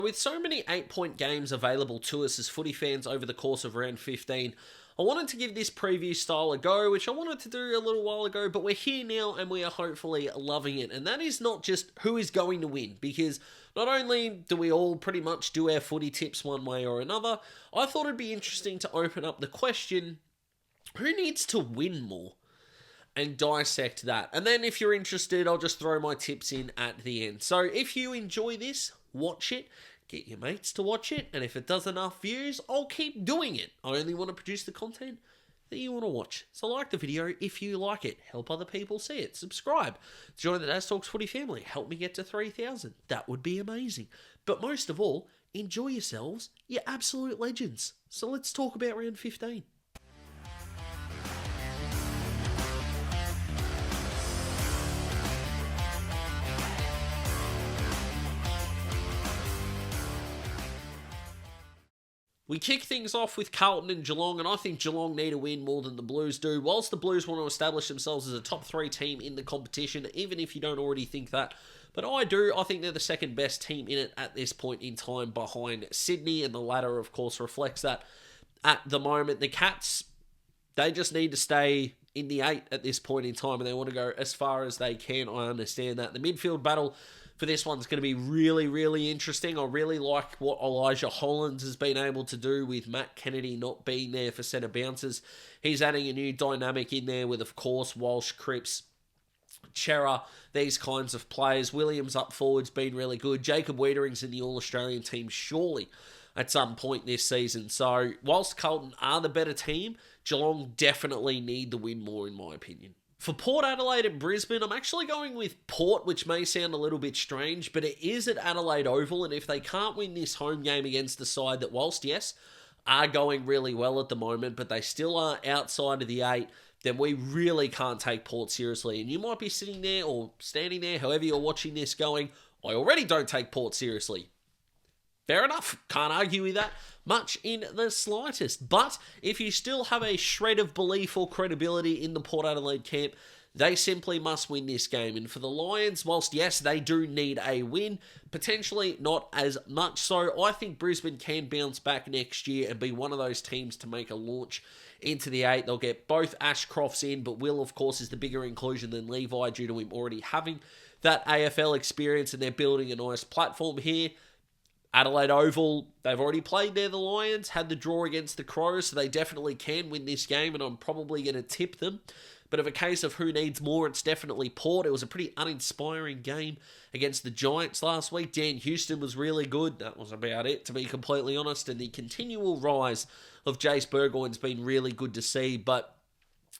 With so many 8-point games available to us as footy fans over the course of round 15, I wanted to give this preview style a go, which I wanted to do a little while ago, but we're here now and we are hopefully loving it. And that is not just who is going to win, because not only do we all pretty much do our footy tips one way or another, I thought it'd be interesting to open up the question, who needs to win more? And dissect that. And then if you're interested, I'll just throw my tips in at the end. So if you enjoy this, watch it. Get your mates to watch it, and if it does enough views, I'll keep doing it. I only want to produce the content that you want to watch. So like the video if you like it. Help other people see it. Subscribe. Join the Daz Talks Footy family. Help me get to 3,000. That would be amazing. But most of all, enjoy yourselves. You're absolute legends. So let's talk about round 15. We kick things off with Carlton and Geelong, and I think Geelong need a win more than the Blues do. Whilst the Blues want to establish themselves as a top 3 team in the competition, even if you don't already think that, but I do, I think they're the second best team in it at this point in time behind Sydney, and the latter, of course, reflects that at the moment. The Cats, they just need to stay in the 8 at this point in time, and they want to go as far as they can. I understand that. The midfield battle for this one's going to be really, really interesting. I really like what Elijah Hollands has been able to do with Matt Kennedy not being there for centre bounces. He's adding a new dynamic in there with, of course, Walsh, Cripps, Chera, these kinds of players. Williams up forward's been really good. Jacob Wiedering's in the All-Australian team surely at some point this season. So whilst Carlton are the better team, Geelong definitely need the win more, in my opinion. For Port Adelaide and Brisbane, I'm actually going with Port, which may sound a little bit strange, but it is at Adelaide Oval, and if they can't win this home game against the side that, whilst, yes, are going really well at the moment, but they still are outside of the 8, then we really can't take Port seriously. And you might be sitting there or standing there, however you're watching this, going, I already don't take Port seriously. Fair enough. Can't argue with that much in the slightest. But if you still have a shred of belief or credibility in the Port Adelaide camp, they simply must win this game. And for the Lions, whilst yes, they do need a win, potentially not as much so, I think Brisbane can bounce back next year and be one of those teams to make a launch into the 8. They'll get both Ashcrofts in, but Will, of course, is the bigger inclusion than Levi due to him already having that AFL experience, and they're building a nice platform here. Adelaide Oval, they've already played there, the Lions, had the draw against the Crows, so they definitely can win this game, and I'm probably going to tip them. But of a case of who needs more, it's definitely Port. It was a pretty uninspiring game against the Giants last week. Dan Houston was really good. That was about it, to be completely honest. And the continual rise of Jace Burgoyne's been really good to see. But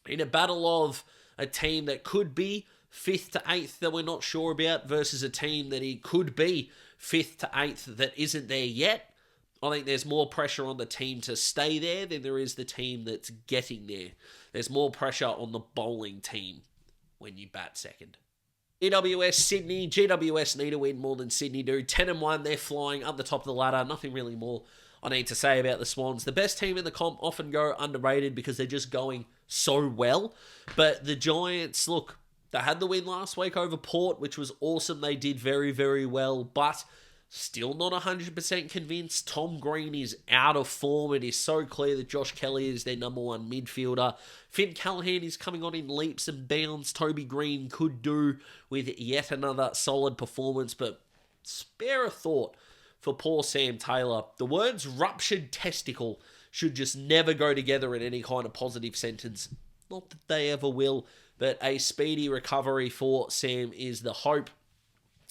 in a battle of a team that could be 5th to 8th that we're not sure about versus a team that he could be 5th to 8th that isn't there yet, I think there's more pressure on the team to stay there than there is the team that's getting there. There's more pressure on the bowling team when you bat second. GWS Sydney. GWS need to win more than Sydney do. 10-1, they're flying up the top of the ladder. Nothing really more I need to say about the Swans. The best team in the comp often go underrated because they're just going so well. But the Giants, look, they had the win last week over Port, which was awesome. They did very, very well, but still not 100% convinced. Tom Green is out of form. It is so clear that Josh Kelly is their number 1 midfielder. Finn Callahan is coming on in leaps and bounds. Toby Green could do with yet another solid performance, but spare a thought for poor Sam Taylor. The words ruptured testicle should just never go together in any kind of positive sentence. Not that they ever will, but a speedy recovery for Sam is the hope.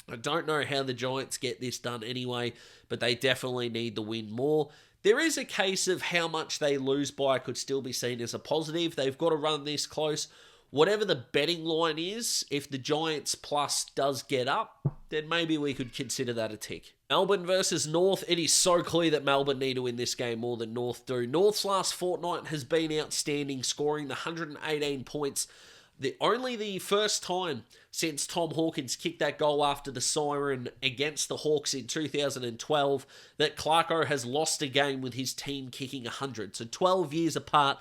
I don't know how the Giants get this done anyway, but they definitely need the win more. There is a case of how much they lose by could still be seen as a positive. They've got to run this close. Whatever the betting line is, if the Giants plus does get up, then maybe we could consider that a tick. Melbourne versus North. It is so clear that Melbourne need to win this game more than North do. North's last fortnight has been outstanding, scoring the 118 points. Only the first time since Tom Hawkins kicked that goal after the siren against the Hawks in 2012 that Clarko has lost a game with his team kicking 100. So 12 years apart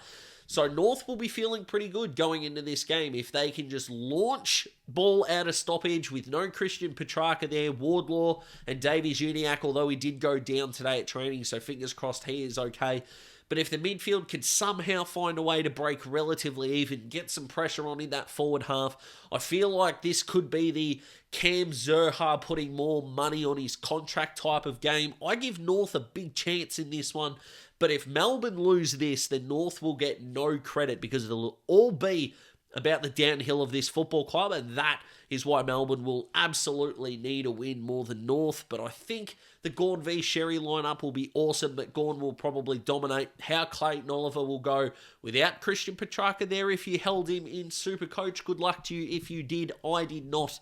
So North will be feeling pretty good going into this game if they can just launch ball out of stoppage with no Christian Petrarca there, Wardlaw and Davies Uniacke, although he did go down today at training, so fingers crossed he is okay. But if the midfield can somehow find a way to break relatively even, get some pressure on in that forward half, I feel like this could be the Cam Zurhaar putting more money on his contract type of game. I give North a big chance in this one, but if Melbourne lose this, then North will get no credit because it'll all be about the downhill of this football club, and that is why Melbourne will absolutely need a win more than North. But I think the Gawn v Sherry lineup will be awesome, but Gawn will probably dominate. How Clayton Oliver will go without Christian Petrarca there if you held him in Supercoach, good luck to you if you did. I did not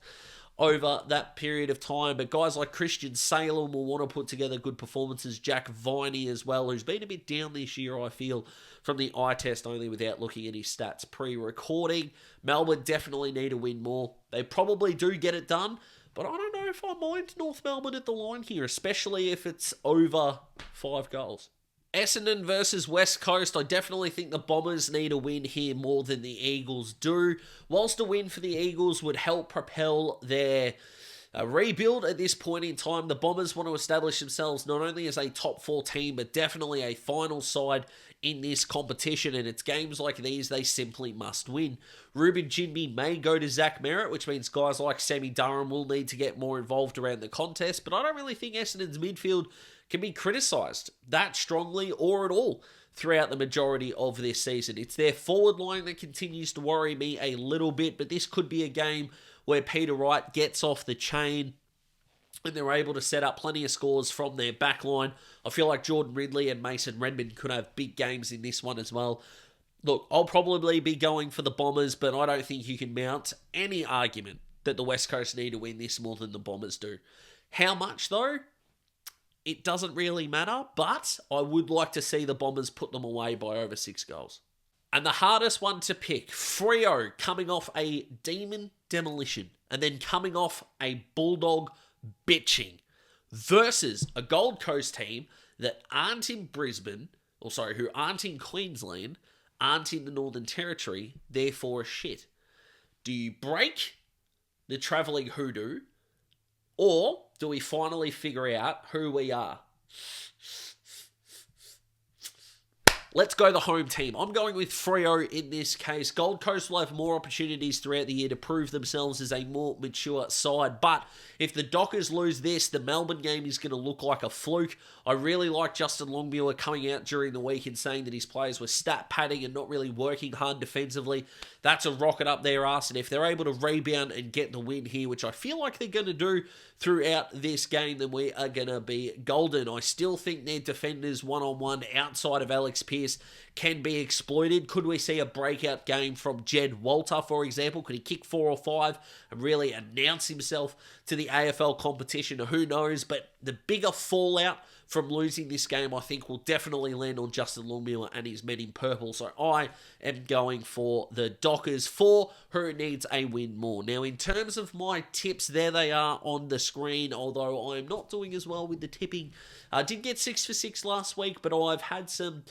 over that period of time, but guys like Christian Salem will want to put together good performances. Jack Viney as well, who's been a bit down this year, I feel, from the eye test only without looking at his stats pre-recording. Melbourne definitely need to win more. They probably do get it done, but I don't know if I mind North Melbourne at the line here, especially if it's over 5 goals. Essendon versus West Coast. I definitely think the Bombers need a win here more than the Eagles do. Whilst a win for the Eagles would help propel their rebuild at this point in time, the Bombers want to establish themselves not only as a top 4 team, but definitely a final side in this competition, and it's games like these they simply must win. Ruben Jinby may go to Zach Merritt, which means guys like Sammy Durham will need to get more involved around the contest, but I don't really think Essendon's midfield can be criticised that strongly or at all throughout the majority of this season. It's their forward line that continues to worry me a little bit, but this could be a game where Peter Wright gets off the chain and they're able to set up plenty of scores from their back line. I feel like Jordan Ridley and Mason Redmond could have big games in this one as well. Look, I'll probably be going for the Bombers, but I don't think you can mount any argument that the West Coast need to win this more than the Bombers do. How much, though? It doesn't really matter, but I would like to see the Bombers put them away by over 6 goals. And the hardest one to pick, Freo coming off a Demon demolition and then coming off a Bulldog bitching versus a Gold Coast team that aren't in Brisbane, who aren't in Queensland, aren't in the Northern Territory, therefore shit. Do you break the travelling hoodoo, or do we finally figure out who we are? Let's go the home team. I'm going with Freo in this case. Gold Coast will have more opportunities throughout the year to prove themselves as a more mature side. But if the Dockers lose this, the Melbourne game is going to look like a fluke. I really like Justin Longmuir coming out during the week and saying that his players were stat padding and not really working hard defensively. That's a rocket up their arse. And if they're able to rebound and get the win here, which I feel like they're going to do throughout this game, then we are going to be golden. I still think their defenders one-on-one outside of Alex Pearce can be exploited. Could we see a breakout game from Jed Walter, for example? Could he kick 4 or 5 and really announce himself to the AFL competition? Who knows? But the bigger fallout from losing this game, I think, will definitely land on Justin Longmuir and his men in purple. So I am going for the Dockers, for who needs a win more. Now, in terms of my tips, there they are on the screen, although I'm not doing as well with the tipping. I did get 6 for 6 last week, but I've had some,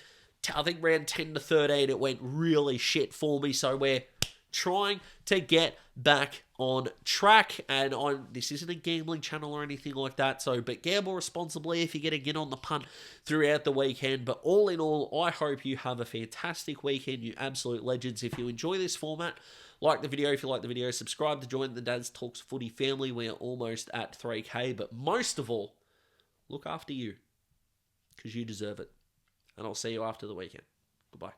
I think round 10 to 13, it went really shit for me, so we're trying to get back on track, and this isn't a gambling channel or anything like that, but gamble responsibly if you're going to get on the punt throughout the weekend. But all in all, I hope you have a fantastic weekend, you absolute legends. If you enjoy this format, like the video. If you like the video, subscribe to join the Dad's Talks Footy family. We're almost at 3K, but most of all, look after you, because you deserve it. And I'll see you after the weekend. Goodbye.